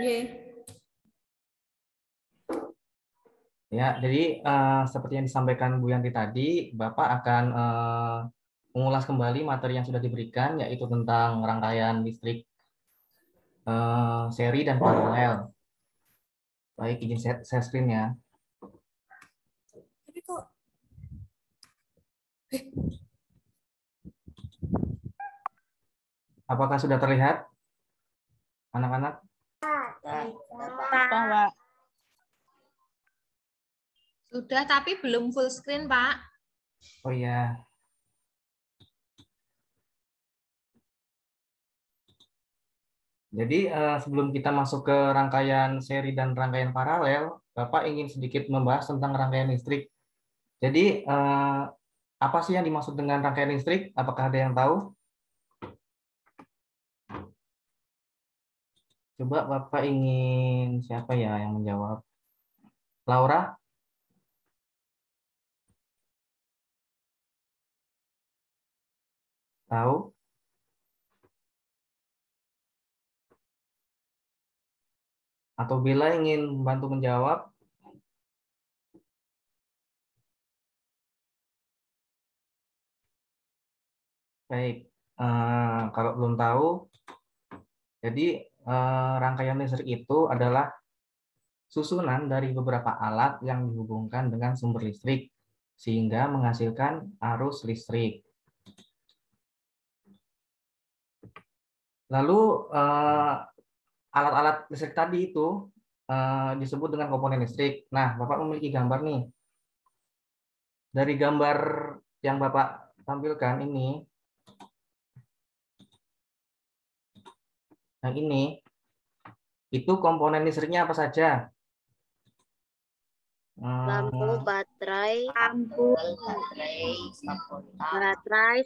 Iya. Ya, jadi seperti yang disampaikan Bu Yanti tadi, Bapak akan mengulas kembali materi yang sudah diberikan, yaitu tentang rangkaian listrik seri dan paralel. Baik, izin share screen ya. Tapi kok Apakah sudah terlihat, anak-anak? Pak. Sudah, tapi belum full screen, Pak. Oh iya. Jadi sebelum kita masuk ke rangkaian seri dan rangkaian paralel, Bapak ingin sedikit membahas tentang rangkaian listrik. Jadi apa sih yang dimaksud dengan rangkaian listrik? Apakah ada yang tahu? Coba Bapak ingin siapa ya yang menjawab? Laura? Tahu? Atau Bila ingin membantu menjawab? Baik, kalau belum tahu, jadi rangkaian listrik itu adalah susunan dari beberapa alat yang dihubungkan dengan sumber listrik sehingga menghasilkan arus listrik. Lalu alat-alat listrik tadi itu disebut dengan komponen listrik. Nah, Bapak memiliki gambar nih. Dari gambar yang Bapak tampilkan ini, yang ini, itu komponen listriknya apa saja? Lampu, baterai,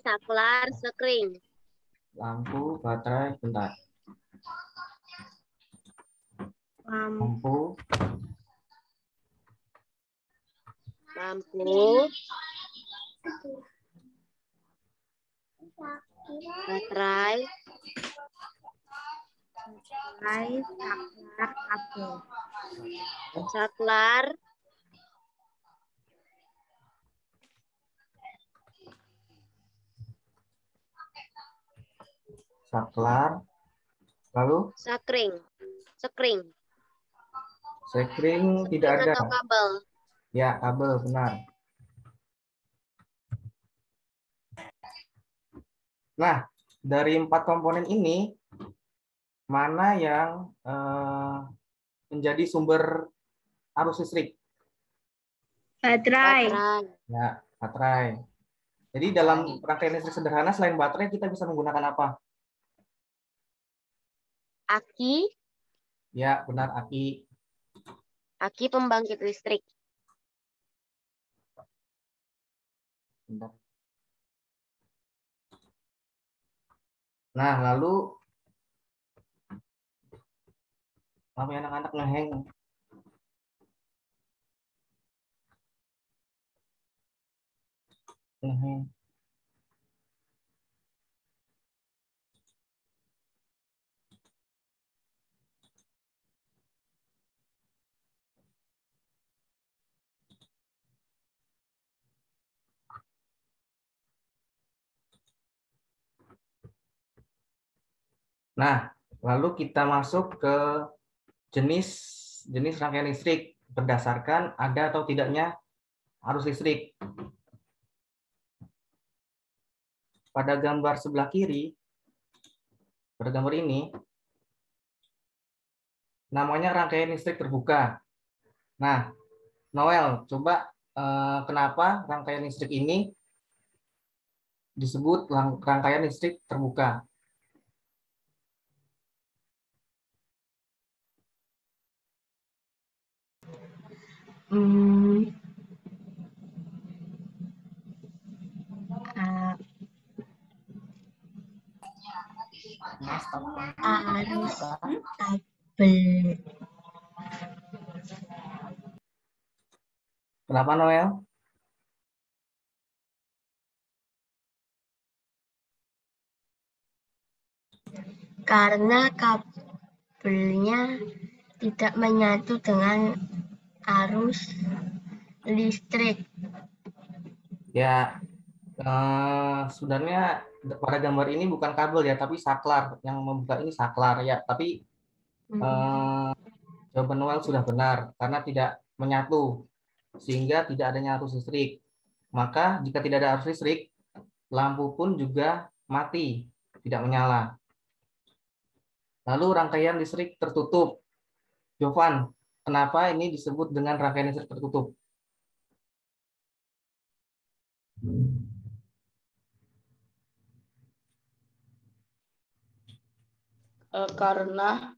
saklar, sekring. Lampu, baterai, bentar. Lampu, baterai, saklar, saklar, lalu sekring. sekring tidak ada. Atau kabel. Ya, kabel, benar. Nah, dari 4 komponen ini, mana yang menjadi sumber arus listrik? Baterai. Ya, baterai. Jadi dalam rangkaian listrik sederhana, selain baterai, kita bisa menggunakan apa? Aki. Ya, benar, aki. Aki pembangkit listrik. Bentar. Nah, lalu apa yang anak-anak ngeheng? Ngeheng. Nah, lalu kita masuk ke jenis rangkaian listrik berdasarkan ada atau tidaknya arus listrik. Pada gambar sebelah kiri, pada gambar ini, namanya rangkaian listrik terbuka. Nah, Noel, coba kenapa rangkaian listrik ini disebut rangkaian listrik terbuka? Arus kabel. Kenapa, Noel? Karena kabel kabelnya tidak menyatu dengan arus listrik. Ya, sebenarnya pada gambar ini bukan kabel ya, tapi saklar. Yang membuka ini saklar ya. Tapi jawaban Noel sudah benar karena tidak menyatu sehingga tidak adanya arus listrik. Maka jika tidak ada arus listrik, lampu pun juga mati, tidak menyala. Lalu rangkaian listrik tertutup. Jovan, kenapa ini disebut dengan rangkaian listrik tertutup? Karena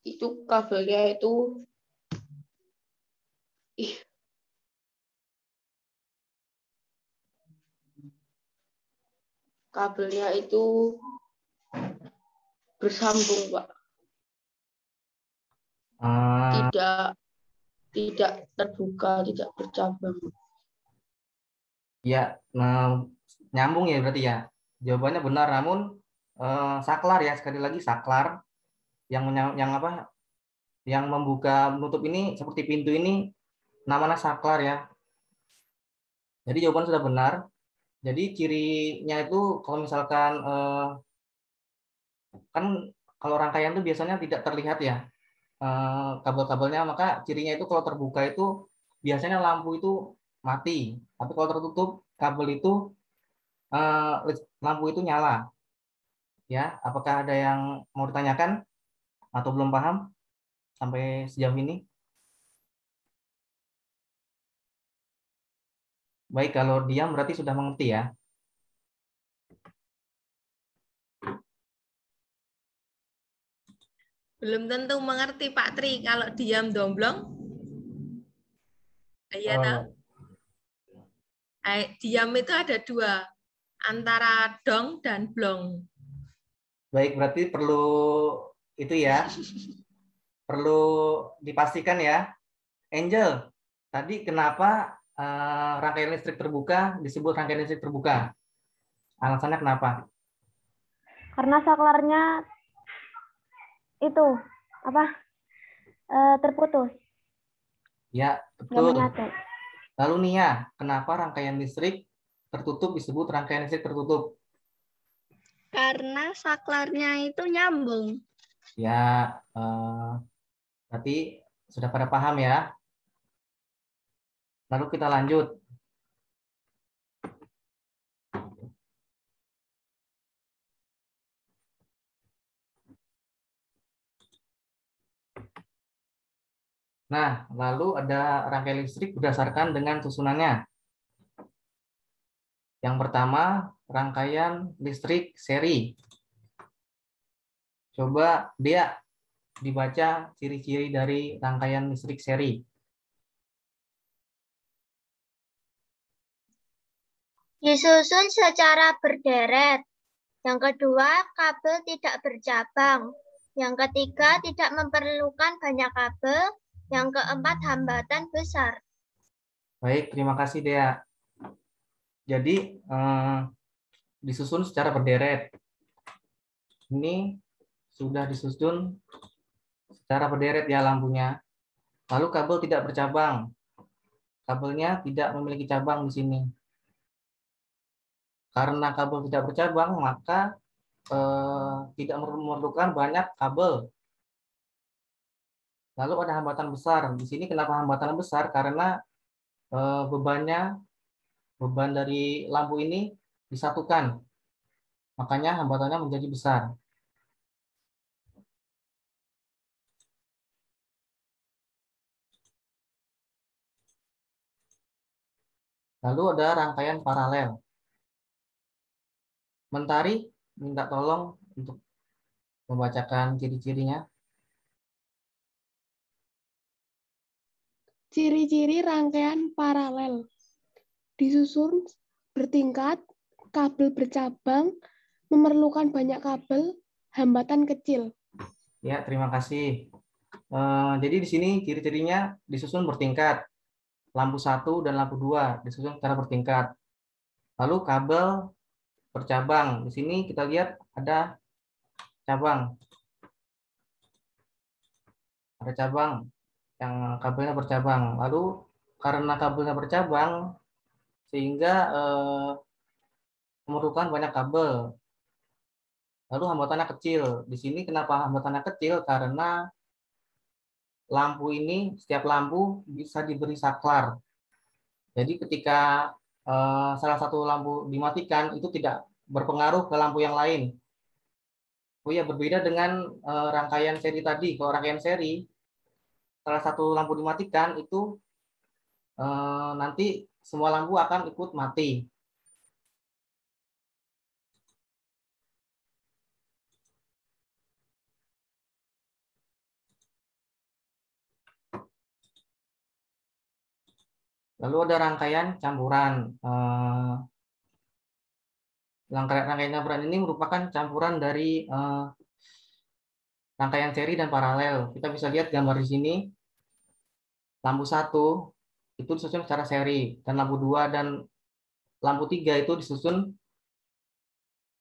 itu kabelnya itu bersambung, Pak. Tidak terbuka, tidak bercabang. Ya, nyambung ya berarti ya. Jawabannya benar, namun saklar ya, sekali lagi saklar yang apa? Yang membuka menutup ini seperti pintu ini namanya saklar ya. Jadi jawaban sudah benar. Jadi cirinya itu kalau misalkan kan kalau rangkaian itu biasanya tidak terlihat ya kabel-kabelnya, maka cirinya itu kalau terbuka itu biasanya lampu itu mati, tapi kalau tertutup kabel itu lampu itu nyala. Ya, apakah ada yang mau ditanyakan atau belum paham sampai sejauh ini? Baik, kalau diam berarti sudah mengerti ya. Belum tentu mengerti Pak Tri kalau diam domblong. Iya tahu. Diam itu ada dua, antara dong dan blong. Baik, berarti perlu itu ya, perlu dipastikan ya. Angel, tadi kenapa rangkaian listrik terbuka disebut rangkaian listrik terbuka? Alasannya kenapa? Karena saklarnya itu terputus. Ya, betul. Lalu Nia, kenapa rangkaian listrik tertutup disebut rangkaian listrik tertutup? Karena saklarnya itu nyambung. Ya, berarti sudah pada paham ya. Lalu kita lanjut. Nah, lalu ada rangkaian listrik berdasarkan dengan susunannya. Yang pertama, rangkaian listrik seri. Coba dia dibaca ciri-ciri dari rangkaian listrik seri. Disusun secara berderet. Yang kedua, kabel tidak bercabang. Yang ketiga, tidak memerlukan banyak kabel. Yang keempat, hambatan besar. Baik, terima kasih Dea. Jadi, disusun secara berderet. Ini sudah disusun secara berderet ya lampunya. Lalu kabel tidak bercabang. Kabelnya tidak memiliki cabang di sini. Karena kabel tidak bercabang, maka tidak memerlukan banyak kabel. Lalu ada hambatan besar. Di sini kenapa hambatan besar? Karena beban dari lampu ini disatukan. Makanya hambatannya menjadi besar. Lalu ada rangkaian paralel. Mentari, minta tolong untuk membacakan ciri-cirinya. Ciri-ciri rangkaian paralel. Disusun bertingkat, kabel bercabang, memerlukan banyak kabel, hambatan kecil. Ya, terima kasih. Jadi di sini ciri-cirinya disusun bertingkat. Lampu 1 dan lampu 2 disusun secara bertingkat. Lalu kabel bercabang. Di sini kita lihat ada cabang. bercabang, yang kabelnya bercabang. Lalu karena kabelnya bercabang, sehingga memerlukan banyak kabel. Lalu hambatannya kecil. Di sini kenapa hambatannya kecil? Karena lampu ini, setiap lampu bisa diberi saklar. Jadi ketika salah satu lampu dimatikan, itu tidak berpengaruh ke lampu yang lain. Oh ya, berbeda dengan rangkaian seri tadi. Kalau rangkaian seri, salah satu lampu dimatikan, itu nanti semua lampu akan ikut mati. Lalu ada rangkaian campuran. Rangkaian campuran ini merupakan campuran dari rangkaian seri dan paralel. Kita bisa lihat gambar di sini. Lampu 1 itu disusun secara seri, dan lampu 2 dan lampu 3 itu disusun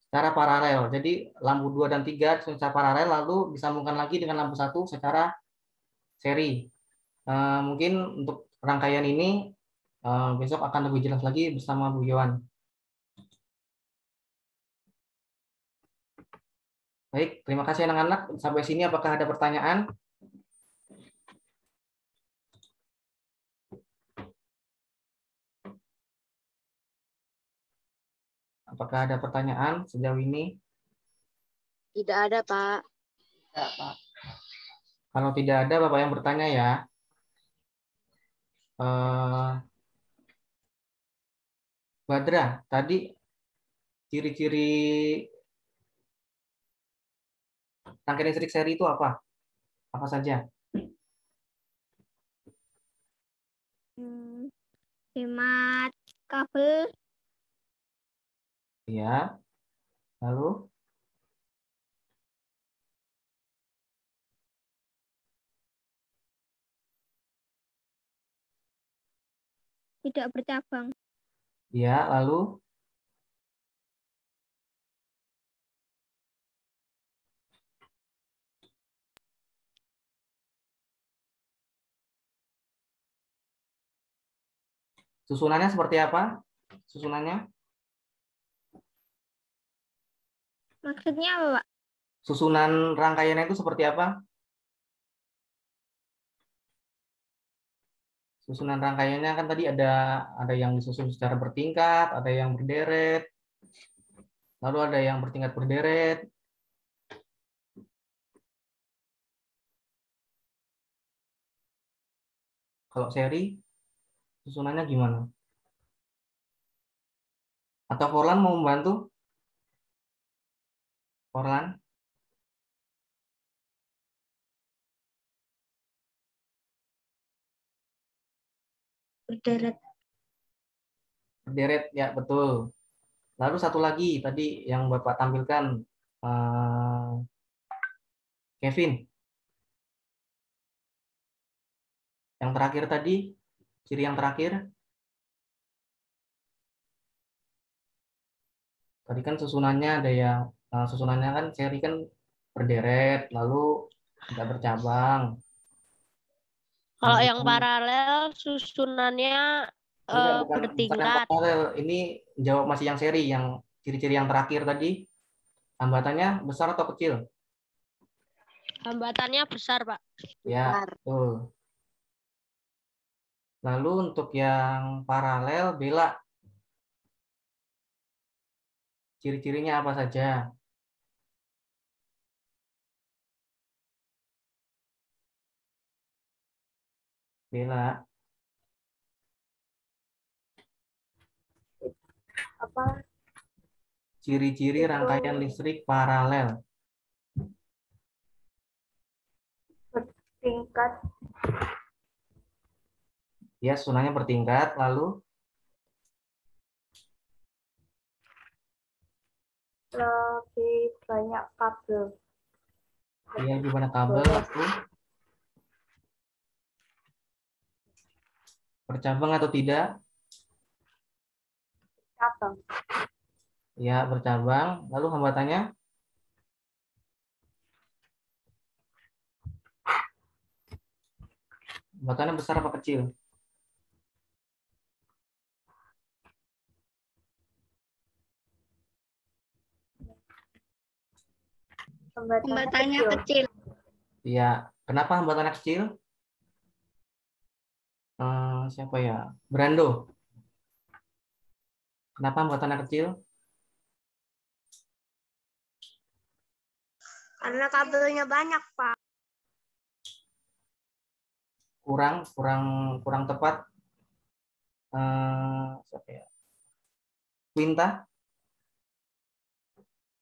secara paralel. Jadi lampu 2 dan 3 disusun secara paralel, lalu disambungkan lagi dengan lampu 1 secara seri. Mungkin untuk rangkaian ini besok akan lebih jelas lagi bersama Bu Yohan. Baik, terima kasih anak-anak. Sampai sini apakah ada pertanyaan? Apakah ada pertanyaan sejauh ini? Tidak ada, Pak. Ya, Pak. Kalau tidak ada, Bapak yang bertanya ya. Badra, tadi ciri-ciri rangkaian listrik seri itu apa? Apa saja? Hemat kabel, Ya. Lalu? tidak bercabang. Ya, lalu? Susunannya seperti apa? Susunannya? Maksudnya apa, Pak? Susunan rangkaiannya itu seperti apa? Susunan rangkaiannya kan tadi ada yang disusun secara bertingkat, ada yang berderet, lalu ada yang bertingkat berderet. Kalau seri, susunannya gimana? Atau Forlan mau membantu? Forlan? Berderet. Berderet, ya betul. Lalu satu lagi tadi yang Bapak tampilkan, Kevin. Yang terakhir tadi, ciri yang terakhir. Tadi kan susunannya ada yang, susunannya kan seri kan berderet, lalu tidak bercabang. Kalau yang paralel susunannya Bukan bertingkat. yang paralel. Ini jawab masih yang seri, yang ciri-ciri yang terakhir tadi. Hambatannya besar atau kecil? Hambatannya besar, Pak. Ya, betul. Lalu untuk yang paralel, Bella, ciri-cirinya apa saja? Bella. Apa? Ciri-ciri rangkaian listrik paralel. Bertingkat. Ya, susunannya bertingkat, lalu Lebih banyak kabel. ya, lebih banyak kabel, lalu bercabang atau tidak? Cabang. Ya, bercabang. Lalu hambatannya? Hambatannya besar apa kecil? Hambatannya kecil. Iya. Kenapa hambatannya kecil? Siapa ya? Brando. Kenapa hambatannya kecil? Karena kabelnya banyak, Pak. Kurang tepat. Siapa ya? Quinta.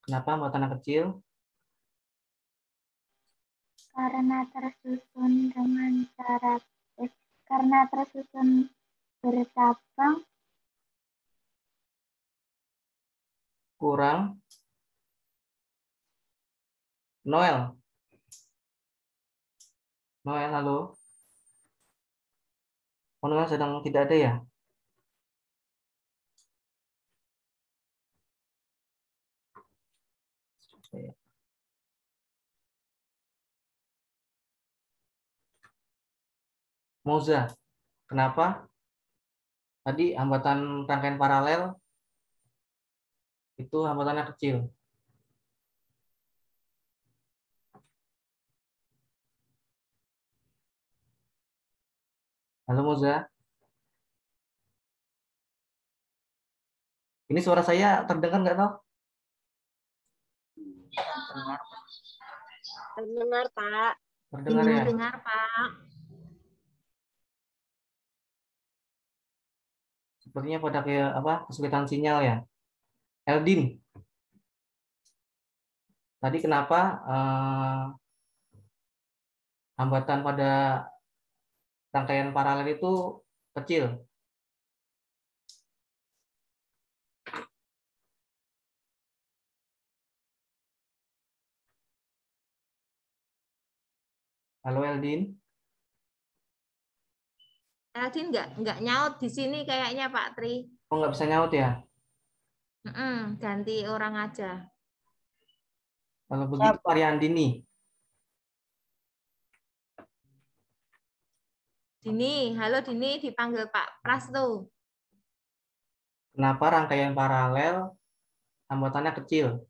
Kenapa hambatannya kecil? Karena tersusun dengan cara karena tersusun bercabang. Kurang. Noel, halo. Oh, Noel sedang tidak ada ya? Moza, kenapa? Tadi hambatan rangkaian paralel itu hambatannya kecil. Halo Moza. Ini suara saya terdengar nggak tahu? Terdengar, Pak. Terdengar ya? Dengar, Pak. Sepertinya pada kayak apa? Kesulitan sinyal ya. Eldin. Tadi kenapa hambatan pada rangkaian paralel itu kecil? Halo Eldin. Eldin nggak nyaut di sini kayaknya Pak Tri. Oh, nggak bisa nyaut ya? Ganti orang aja. Kalau begitu Ariandini. Dini, halo Dini, dipanggil Pak Prasto. Kenapa rangkaian paralel hambatannya kecil?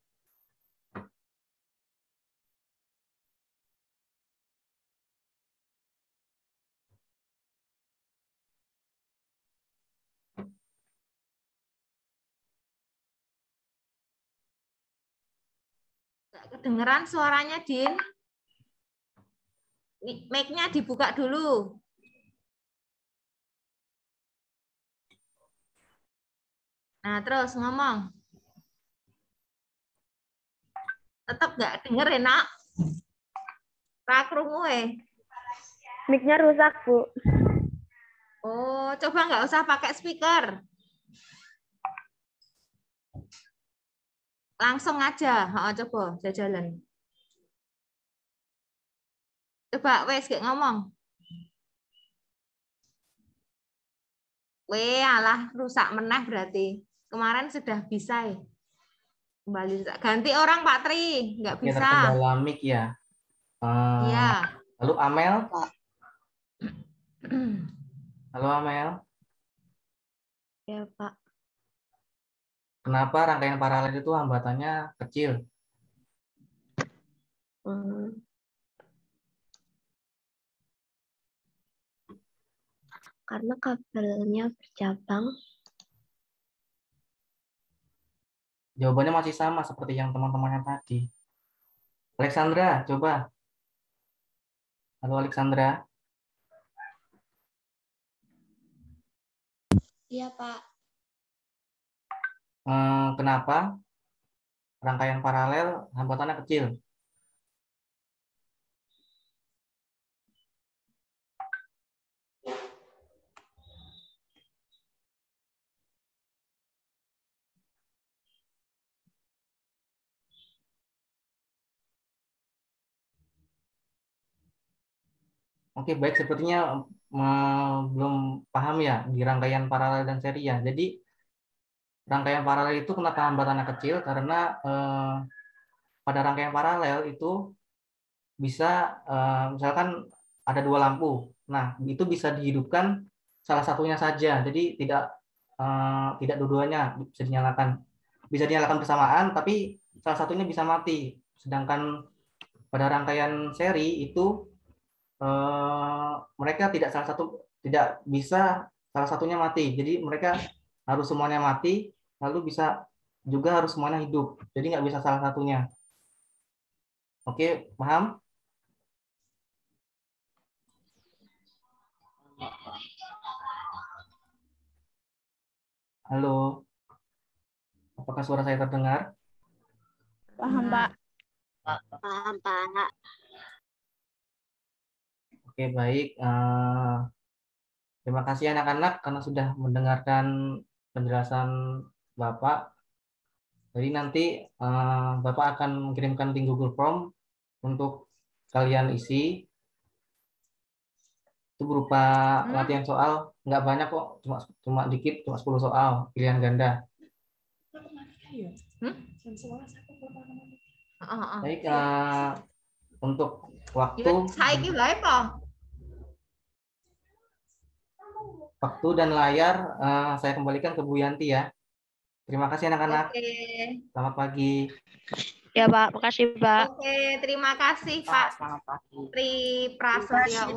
Nggak kedengeran suaranya, Din. Mic-nya dibuka dulu. Nah, terus ngomong. Tetap nggak denger ya, Nak? Tak krungu Mic-nya rusak, Bu. Oh, coba nggak usah pakai speaker. Langsung aja, coba jalan. Coba wes gak ngomong. Alah rusak meneh berarti. Kemarin sudah bisa ya. Kembali ganti orang Pak Tri, nggak bisa. Ya, terkendala mic ya. Iya. Lalu Amel. Halo Amel. Ya, Pak. Kenapa rangkaian paralel itu hambatannya kecil? Karena kabelnya bercabang. Jawabannya masih sama seperti yang teman-teman yang tadi. Alexandra, coba. Halo Alexandra. Iya, Pak. Kenapa rangkaian paralel hambatannya kecil? Oke, baik. Sepertinya belum paham ya di rangkaian paralel dan seri ya. Jadi rangkaian paralel itu kenapa hambatannya kecil? Karena pada rangkaian paralel itu bisa misalkan ada dua lampu. Nah, itu bisa dihidupkan salah satunya saja. Jadi tidak dua-duanya bisa dinyalakan. Bisa dinyalakan bersamaan, tapi salah satunya bisa mati. Sedangkan pada rangkaian seri itu mereka tidak bisa salah satunya mati. Jadi mereka harus semuanya mati, lalu bisa juga harus semuanya hidup. Jadi nggak bisa salah satunya. Oke, paham? Halo, apakah suara saya terdengar? Paham, Pak. Paham, Pak. Oke, baik. Terima kasih anak-anak karena sudah mendengarkan penjelasan Bapak. Jadi nanti Bapak akan mengirimkan link Google Form untuk kalian isi. Itu berupa latihan soal, nggak banyak kok, cuma dikit, cuma 10 soal, pilihan ganda. Baik, untuk waktu dan layar saya kembalikan ke Bu Yanti ya. Terima kasih anak-anak. Selamat pagi. Ya Pak, makasih Pak. Oke, terima kasih Pak Tri Prasetya.